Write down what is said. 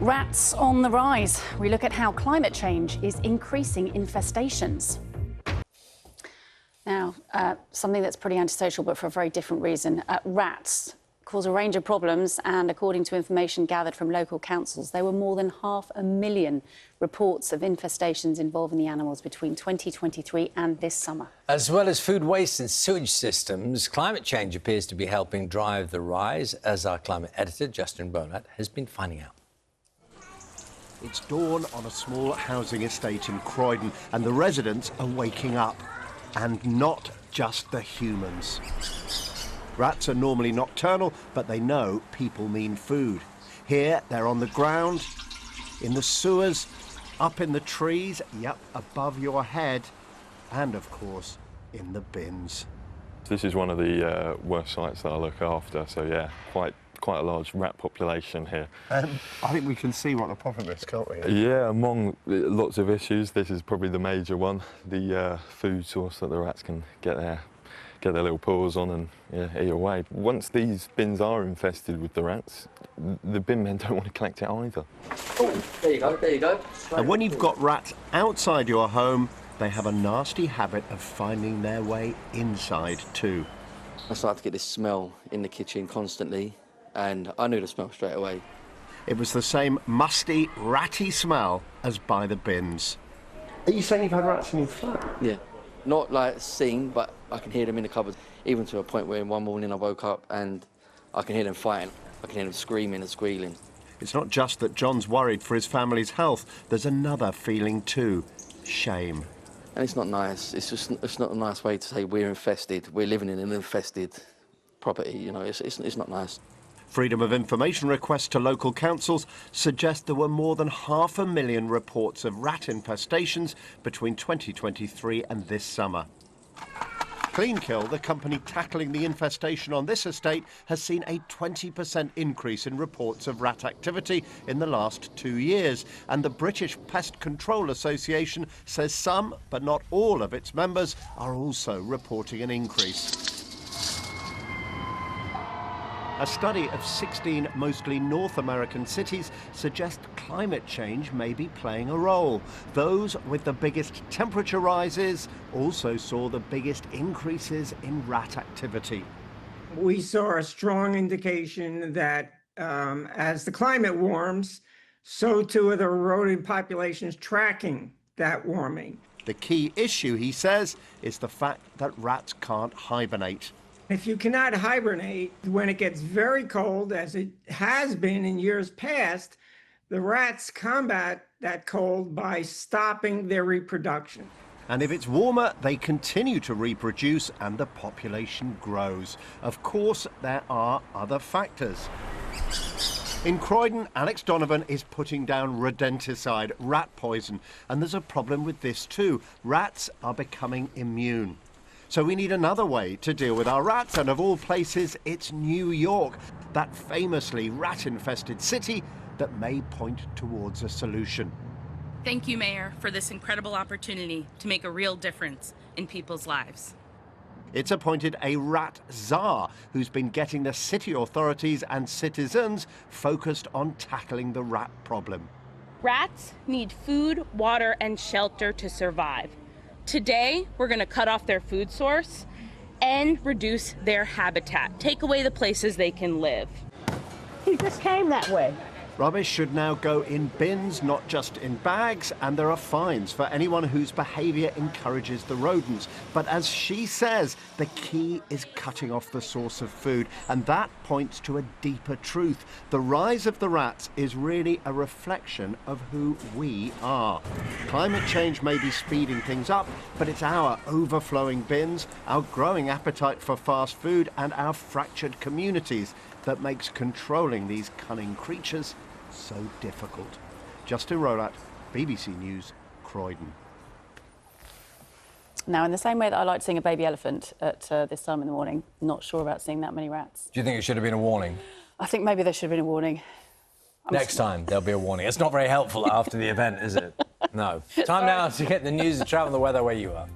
Rats on the rise. We look at how climate change is increasing infestations. Now, something that's pretty antisocial, but for a very different reason. Rats cause a range of problems, and according to information gathered from local councils, there were more than 500,000 reports of infestations involving the animals between 2023 and this summer. As well as food waste and sewage systems, climate change appears to be helping drive the rise, as our climate editor, Justin Bonat, has been finding out. It's dawn on a small housing estate in Croydon, and the residents are waking up. And not just the humans. Rats are normally nocturnal, but they know people mean food. Here, they're on the ground, in the sewers, up in the trees, yep, above your head, and, of course, in the bins. This is one of the worst sites that I look after, so, yeah, quite a large rat population here. I think we can see what the problem is, can't we? Yeah, among lots of issues, this is probably the major one, the food source that the rats can get their little paws on and eat away. Once these bins are infested with the rats, the bin men don't want to collect it either. Oh, there you go, there you go. And when you've got rats outside your home, they have a nasty habit of finding their way inside too. I started to get this smell in the kitchen constantly, and I knew the smell straight away. It was the same musty, ratty smell as by the bins. Are you saying you've had rats in your flat? Yeah. Not like seen, but I can hear them in the cupboard, even to a point where one morning I woke up and I can hear them fighting. I can hear them screaming and squealing. It's not just that John's worried for his family's health. There's another feeling too, shame. And it's not nice. It's not a nice way to say we're infested. We're living in an infested property, you know, it's not nice. Freedom of information requests to local councils suggest there were more than 500,000 reports of rat infestations between 2023 and this summer. Cleankill, the company tackling the infestation on this estate, has seen a 20% increase in reports of rat activity in the last 2 years. And the British Pest Control Association says some, but not all of its members, are also reporting an increase. A study of 16 mostly North American cities suggests climate change may be playing a role. Those with the biggest temperature rises also saw the biggest increases in rat activity. We saw a strong indication that as the climate warms, so too are the rodent populations tracking that warming. The key issue, he says, is the fact that rats can't hibernate. If you cannot hibernate when it gets very cold, as it has been in years past, the rats combat that cold by stopping their reproduction. And if it's warmer, they continue to reproduce and the population grows. Of course, there are other factors. In Croydon, Alex Donovan is putting down rodenticide, rat poison, and there's a problem with this too. Rats are becoming immune. So we need another way to deal with our rats, and of all places, it's New York, that famously rat-infested city that may point towards a solution. Thank you, Mayor, for this incredible opportunity to make a real difference in people's lives. It's appointed a rat czar who's been getting the city authorities and citizens focused on tackling the rat problem. Rats need food, water, and shelter to survive. Today, we're going to cut off their food source and reduce their habitat, take away the places they can live. He just came that way. Rubbish should now go in bins, not just in bags, and there are fines for anyone whose behaviour encourages the rodents. But as she says, the key is cutting off the source of food, and that points to a deeper truth. The rise of the rats is really a reflection of who we are. Climate change may be speeding things up, but it's our overflowing bins, our growing appetite for fast food, and our fractured communities that makes controlling these cunning creatures so difficult. Justin Bonat, BBC News, Croydon. Now, in the same way that I like seeing a baby elephant at this time in the morning, not sure about seeing that many rats. Do you think it should have been a warning? I think maybe there should have been a warning. Next time, there'll be a warning. It's not very helpful after the event, is it? No. Time now to get the news, the travel and the weather where you are.